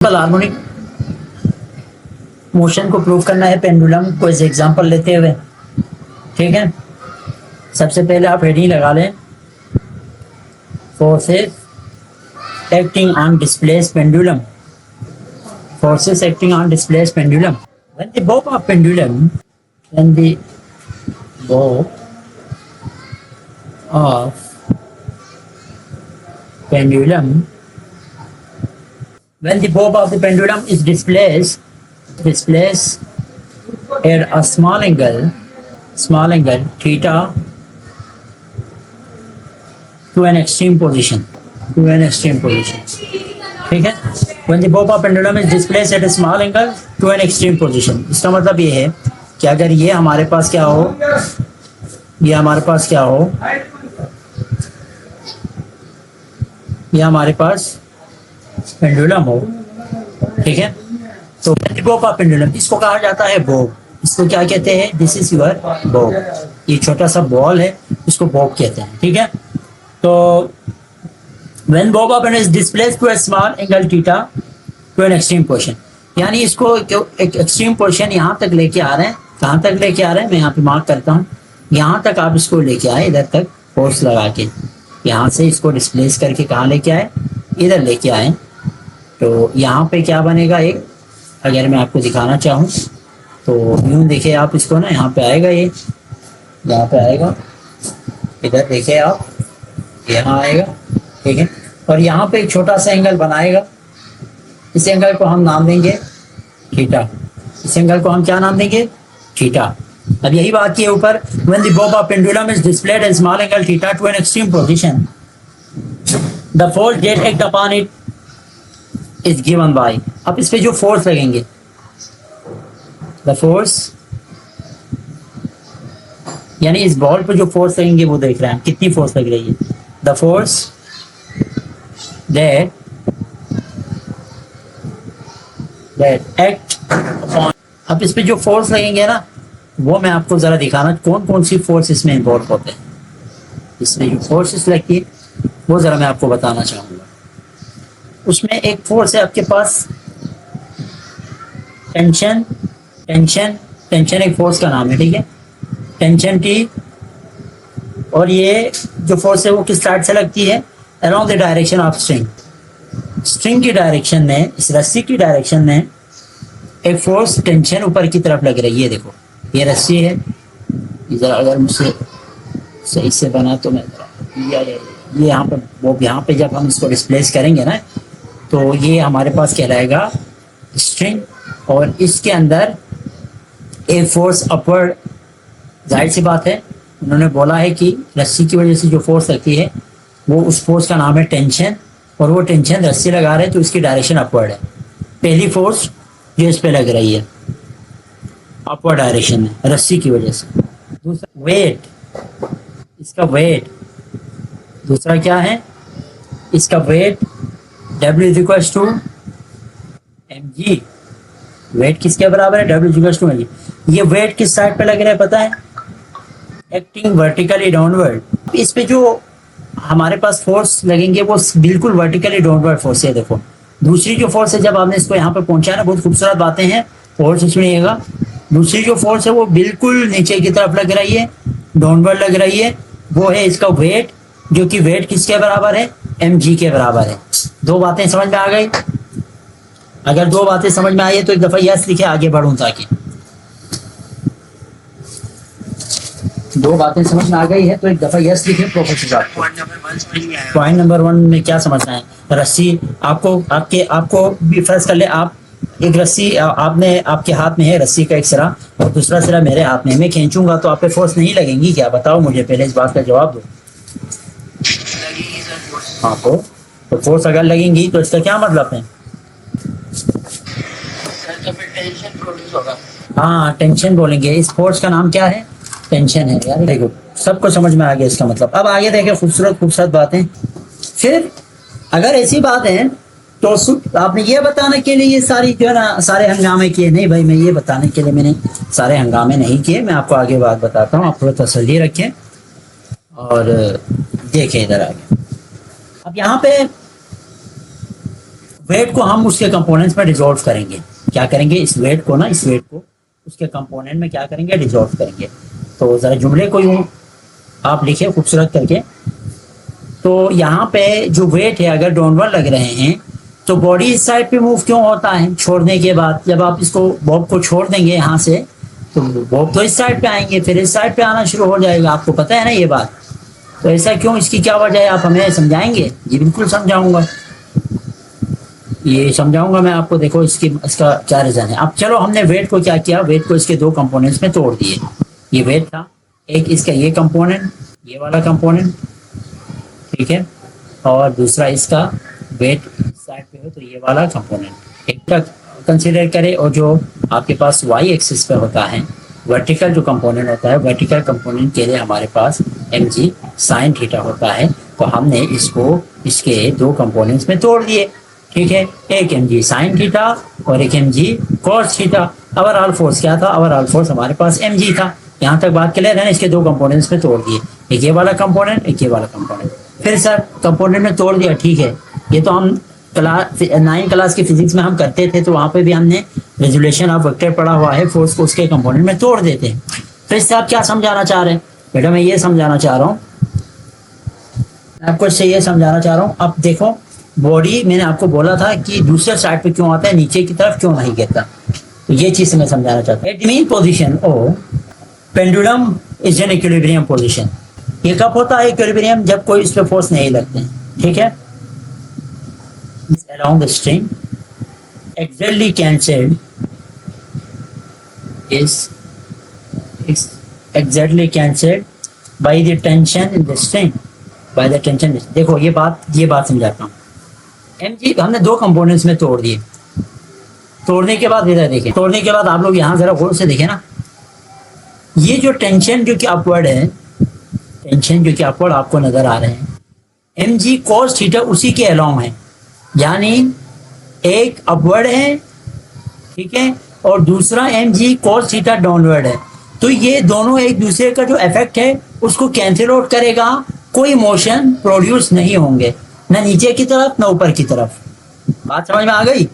Harmonic motion को prove करना है पेंडुलम को एज एग्जांपल लेते हुए। ठीक है, सबसे पहले आप हेडिंग लगा लें, forces acting on displace pendulum. Forces acting on displace pendulum when the bob of pendulum when the bob of pendulum when the bob of the pendulum is displaced at a small angle theta to an extreme position ठीक है, when the bob of pendulum is displaced at a small angle to an extreme position। इसका मतलब ये है कि अगर ये हमारे पास क्या हो, ये हमारे पास पेंडुलम हो, ठीक है, तो बोब ऑफ पेंडुलम इसको कहा जाता है बोब। इसको क्या कहते हैं? This is your Bob. ये छोटा सा बॉल है, इसको बोब कहते हैं। ठीक है, तो when bob of pendulum is displaced to a small angle theta to an extreme position, यानी इसको एक एक्सट्रीम पोजीशन यहाँ तक लेके आ रहे हैं। कहाँ तक लेके आ रहे हैं? मैं यहाँ पे मार्क करता हूँ, यहाँ तक आप इसको लेके आए, इधर तक फोर्स लगा के यहाँ से इसको डिस्प्लेस करके कहाँ लेके आए? इधर लेके आए। तो यहाँ पे क्या बनेगा? एक, अगर मैं आपको दिखाना चाहूँ तो यूँ देखिए आप इसको ना, यहाँ पे आएगा, ये यहाँ पे आएगा, इधर देखिए आप, यहाँ आएगा, ठीक है, और यहाँ पे एक छोटा सा एंगल बनाएगा। इस एंगल को हम नाम देंगे थीटा। इस एंगल को हम क्या नाम देंगे? थीटा। अब यही बात की है ऊपर, when the bob of pendulum is displayed at small angle theta to an extreme position, the force that act upon it is given by। अब इस पे जो फोर्स लगेंगे, द फोर्स, यानी इस बॉल पे जो फोर्स लगेंगे वो देख रहे हैं कितनी फोर्स लग रही है। The force that act upon, अब इस पे जो फोर्स लगेंगे ना, वो मैं आपको जरा दिखाना कौन कौन सी फोर्स इसमें इन्वॉल्व होते हैं। इसमें जो फोर्सेस लगती है वो जरा मैं आपको बताना चाहूँगा। उसमें एक फोर्स है आपके पास टेंशन एक फोर्स का नाम है, ठीक है, टेंशन टी। और ये जो फोर्स है वो किस साइड से लगती है? Along the direction of string की डायरेक्शन में, इस रस्सी की डायरेक्शन में एक फोर्स टेंशन ऊपर की तरफ लग रही है। देखो ये रस्सी है, इधर अगर मुझसे सही से बना तो मैं ये यहाँ पर, वो यहाँ पे जब हम इसको डिस्प्लेस करेंगे ना, तो ये हमारे पास कहलाएगा स्ट्रिंग, और इसके अंदर एक फोर्स अपवर्ड। जाहिर सी बात है, उन्होंने बोला है कि रस्सी की वजह से जो फोर्स लगती है वो, उस फोर्स का नाम है टेंशन, और वो टेंशन रस्सी लगा रहे हैं तो इसकी डायरेक्शन अपवर्ड है। पहली फोर्स जो इस पे लग रही है अपवर्ड डायरेक्शन में रस्सी की वजह से। दूसरा वेट, इसका वेट, दूसरा क्या है? इसका weight W is equals to mg। Weight किसके बराबर है? W is equals to mg। ये वेट किस साइड पे लग रहा है पता है? Acting vertically downward. इस पे जो हमारे पास फोर्स लगेंगे वो बिल्कुल वर्टिकली डाउनवर्ड फोर्स है। देखो दूसरी जो फोर्स है, जब आपने इसको यहाँ पे पहुंचा ना, बहुत खूबसूरत बातें हैं, फोर्स सुनिएगा। दूसरी जो फोर्स है वो बिल्कुल नीचे की तरफ लग रही है, डाउनवर्ड लग रही है, वो है इसका वेट, जो कि वेट किसके बराबर है? mg के बराबर है। दो बातें समझ में आ गई? अगर दो बातें समझ में आई है तो एक दफा यस लिखे, आगे बढ़ूं ताकि दो बातें समझ में आ गई है तो एक दफा यस लिखे प्रोफेसर साहब। पॉइंट नंबर 1 में क्या समझना है? रस्सी आपको भी फर्ज कर ले, आप एक रस्सी आपने, आपके हाथ में है रस्सी का एक सिरा और दूसरा सिरा मेरे हाथ में, मैं खींचूंगा तो आप पे फोर्स नहीं लगेंगी क्या? बताओ मुझे, पहले इस बात का जवाब दो। हाँ, तो फोर्स अगर लगेंगी तो इसका क्या मतलब है? हाँ, टेंशन बोलेंगे। इस फोर्स का नाम क्या है? टेंशन है। यार देखो सबको समझ में आ गया इसका मतलब। अब आगे देखें, खूबसूरत बातें। फिर अगर ऐसी बात है तो आपने ये बताने के लिए ये सारी जो है ना, सारे हंगामे किए? नहीं भाई, मैं ये बताने के लिए मैंने सारे हंगामे नहीं किए, मैं आपको आगे बात बताता हूँ। आप थोड़ा तसल्ली रखें और देखें इधर आगे। अब यहाँ पे वेट को हम उसके कंपोनेंट्स में डिसॉल्व करेंगे। क्या करेंगे, इस वेट को ना, इस वेट को उसके कंपोनेंट में क्या करेंगे, डिसॉल्व करेंगे। तो जरा जुमले को यूं आप लिखिए खूबसूरत करके। तो यहाँ पे जो वेट है अगर डाउनवर्ड लग रहे हैं तो बॉडी इस साइड पे मूव क्यों होता है छोड़ने के बाद? जब आप इसको बॉब को छोड़ देंगे यहाँ से तो बॉब तो इस साइड पे आएंगे, फिर इस साइड पे आना शुरू हो जाएगा। आपको पता है ना ये बात? तो ऐसा क्यों, इसकी क्या वजह है, आप हमें समझाएंगे? जी बिल्कुल समझाऊंगा, ये समझाऊंगा मैं आपको। देखो इसका क्या रीजन है। अब चलो, हमने वेट को क्या किया, वेट को इसके दो कंपोनेंट्स में तोड़ दिए। ये वेट था, एक इसका ये कंपोनेंट, ये वाला कंपोनेंट, ठीक है, और दूसरा इसका वेट साइड पे हो तो ये वाला कंपोनेंट। एक तक कंसीडर करें, और जो आपके पास वाई एक्सिस पे होता है वर्टिकल जो कंपोनेंट होता है, वर्टिकल कंपोनेंट के लिए हमारे पास एम जी साइन थीटा होता है। तो हमने इसको इसके दो कंपोनेंट्स में तोड़ दिए, ठीक है, एक एम जी साइन थीटा और एक M G cos theta. Overall force क्या था, ओवरऑल फोर्स हमारे पास एम जी था। यहाँ तक बात क्लियर है ना? इसके दो कंपोनेंट्स में तोड़ दिए, एक ये वाला कंपोनेंट, एक ये वाला कंपोनेंट। फिर सर कंपोनेंट में तोड़ दिया, ठीक है, ये तो हम क्लास 9 क्लास की फिजिक्स में हम करते थे, तो वहाँ पे भी हमने रेजुलेशन ऑफ वेक्टर पढ़ा हुआ है, फोर्स को उसके कंपोनेंट में तोड़ देते हैं। तो इससे आप क्या समझाना चाह रहे हैं? बेटा मैं ये समझाना चाह रहा हूँ, आपको इससे ये समझाना चाह रहा हूँ। अब देखो, बॉडी मैंने आपको बोला था कि दूसरे साइड पे क्यों आता है, नीचे की तरफ क्यों नहीं गिरता, तो ये चीज मैं समझाना चाहता हूँ। At mean position O pendulum is an equilibrium position. ये कब होता है इक्विलिब्रियम? जब कोई इस पे फोर्स नहीं लगते हैं, ठीक है। Along the string exactly cancelled is exactly cancelled by the tension in the string, by the tension। देखो ये बात समझाता हूँ। एम जी हमने दो कंपोनेंट्स में तोड़ दिए, तोड़ने के बाद इधर देखें, तोड़ने के बाद आप लोग यहाँ जरा गौर से देखें ना, ये जो टेंशन जो कि अपवर्ड है, टेंशन जो कि अपवर्ड आपको नजर आ रहे हैं, एम जी कॉस थीटा उसी के अलोंग है, यानी एक अपवर्ड है, ठीक है, और दूसरा M G cos theta downward है। तो ये दोनों एक दूसरे का जो इफेक्ट है उसको कैंसिल आउट करेगा, कोई मोशन प्रोड्यूस नहीं होंगे, ना नीचे की तरफ ना ऊपर की तरफ। बात समझ में आ गई?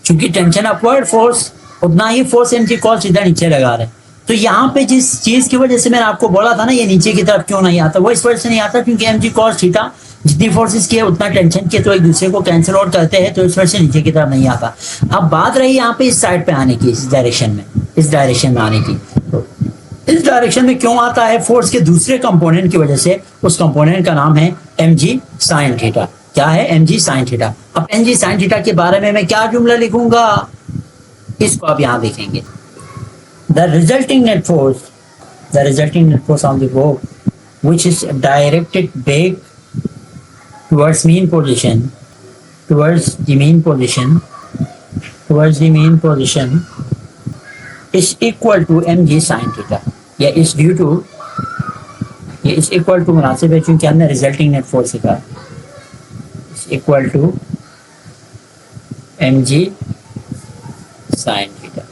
चूंकि टेंशन अपवर्ड फोर्स, उतना ही force M G cos theta नीचे लगा रहे हैं। तो यहाँ पे जिस चीज की वजह से मैंने आपको बोला था ना ये नीचे की तरफ क्यों नहीं आता, वो इस वजह से नहीं आता क्योंकि एम जी कॉस थीटा जितनी फोर्सेस की है उतना टेंशन की, तो एक दूसरे को कैंसिल आउट करते हैं, तो इस वजह से नीचे की तरफ नहीं आता। अब बात रही यहाँ पे इस साइड पे आने की, इस डायरेक्शन में, इस डायरेक्शन में आने की। तो इस डायरेक्शन में क्यों आता है? फोर्स के दूसरे कंपोनेंट की वजह से। उस कंपोनेंट का नाम है एम जी साइन थीटा। क्या है? M G sine theta. अब एम जी साइन थीटा के बारे में मैं क्या जुमला लिखूंगा, इसको आप यहाँ देखेंगे। The resulting net force, the resulting net force on the Bob which is directed back towards mean position, towards the mean position, towards the mean position is equal to mg sin theta। या is due to, ये is equal to मुनासिब है क्योंकि हमने resulting net force लिखा, is equal to mg sin theta,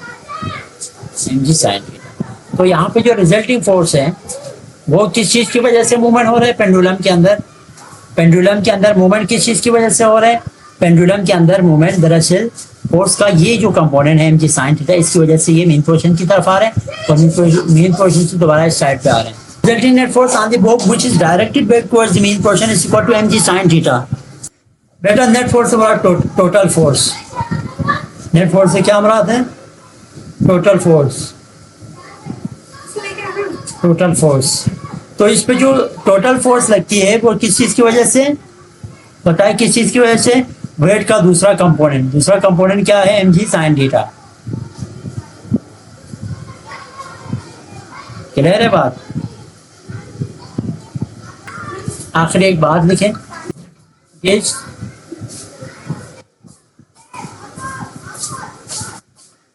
mg sin theta। तो यहाँ पे जो रिजल्टिंग फोर्स है वो किस चीज की वजह से मूवमेंट हो रहा है? पेंडुलम के अंदर। पेंडुलम के अंदर मूवमेंट किस चीज की वजह से हो रहा है? पेंडुलम के अंदर मूवमेंट दरअसल फोर्स का ये जो कंपोनेंट है एमजी साइन थीटा, इसकी वजह से ये मेन पोजीशन की तरफ आ रहे हैं और मेन पोजीशन से दोबारा इस साइड पे आ रहे हैं। Resulting net force on the bob which is directed back towards the mean position is equal to mg sin theta. बेटा नेट फोर्स हमारा टोटल फोर्स, नेट फोर्स से क्या मुराद है? Total force, total force. तो इस पे जो टोटल फोर्स लगती है वो किस चीज की वजह से? बताए किस चीज की वजह से? वेट का दूसरा कंपोनेंट। दूसरा कंपोनेंट क्या है? mg sin theta. क्लियर है बात? आखिरी एक बात लिखें, is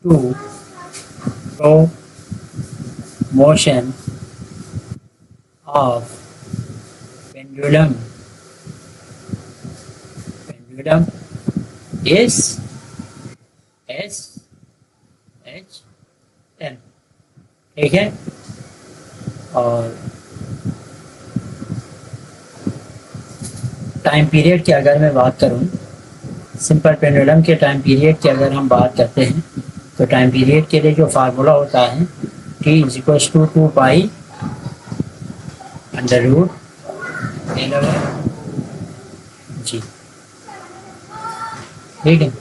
to pro motion of pendulum is S H N, ठीक है। और टाइम पीरियड की अगर मैं बात करूं, सिंपल पेंडुलम के टाइम पीरियड की अगर हम बात करते हैं तो टाइम पीरियड के लिए जो फार्मूला होता है t is equal to 2 pi under root G, ठीक है,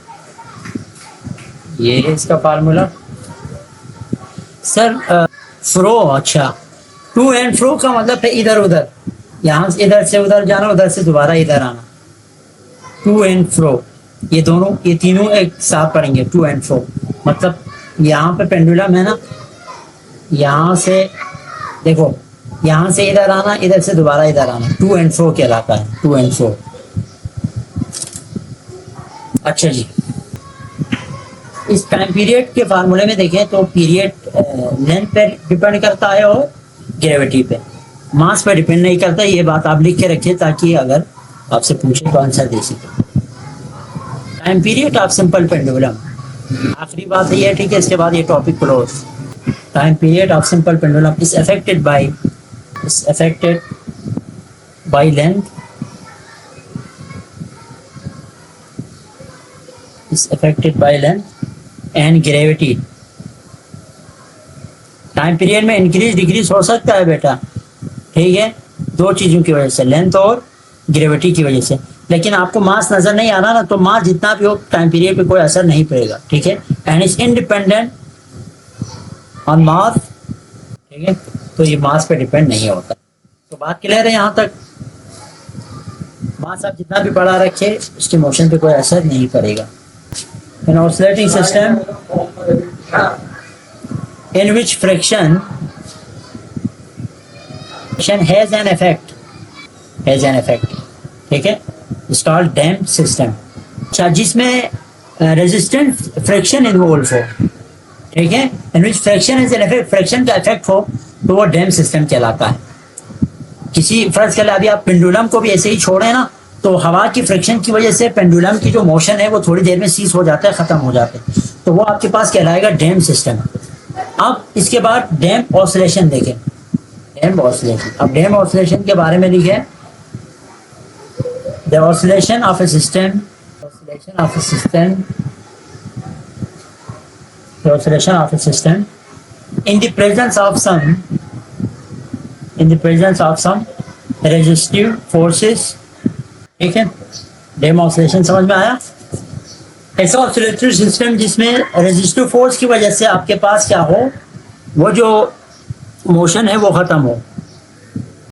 ये है इसका फार्मूला। सर फ्रो, अच्छा, टू एंड फ्रो का मतलब है इधर उधर, यहाँ से इधर से उधर जाना, उधर से दोबारा इधर आना। टू एंड फ्रो, ये दोनों, ये तीनों एक साथ पढ़ेंगे। टू एंड फ्रो मतलब यहाँ पे पेंडुलम है ना, यहाँ से देखो, यहाँ से इधर आना, इधर से दोबारा इधर आना, टू एंड फ्रो कहलाता है, टू एंड फ्रो। अच्छा जी, इस टाइम पीरियड के फार्मूले में देखें तो पीरियड लेंथ पे डिपेंड करता है और ग्रेविटी पे, मास पे डिपेंड नहीं करता। ये बात आप लिख के रखिए ताकि अगर आपसे पूछे तो आंसर दे सके। Time period of simple pendulum, आखिरी बात ये है, ठीक है, इसके बाद ये topic close. Time period of simple pendulum is affected by length, is affected by length and gravity। Time period में इंक्रीज डिक्रीज हो सकता है बेटा, ठीक है, दो चीजों की वजह से, लेंथ और ग्रेविटी की वजह से। लेकिन आपको मास नजर नहीं आ रहा ना, तो मास जितना भी हो टाइम पीरियड पे कोई असर नहीं पड़ेगा, ठीक है, एंड इज इंडिपेंडेंट ऑन मास, ठीक है, तो ये मास पे डिपेंड नहीं होता। तो बात क्लियर है यहाँ तक? मास आप जितना भी बढ़ा रखे, उसके मोशन पे कोई असर नहीं पड़ेगा। An oscillating system in which friction has an effect, ठीक है, it's called damped system। अच्छा, जिसमें रेजिस्टेंट फ्रिक्शन इन्वॉल्व हो, ठीक है, in which friction has an effect, friction का इफेक्ट हो, तो वो डैम्प सिस्टम कहलाता है। किसी फर्ज के लिए अभी आप पेंडुलम को भी ऐसे ही छोड़े ना, तो हवा की फ्रिक्शन की वजह से पेंडुलम की जो मोशन है वो थोड़ी देर में सीज हो जाता है, खत्म हो जाता है, तो वो आपके पास कहलाएगा डैम्प सिस्टम। अब इसके बाद डैम्प ऑसिलेशन देखें, डैम्प ऑसिलेशन। अब डैम्प ऑसिलेशन के बारे में लिखे, the oscillation of A system, in the presence of some resistive forces, ठीक है, डैम्प ऑसिलेशन समझ में आया? ऐसा ऑसिलेटरी सिस्टम जिसमें रेजिस्टिव फोर्स की वजह से आपके पास क्या हो, वो जो मोशन है वो खत्म हो,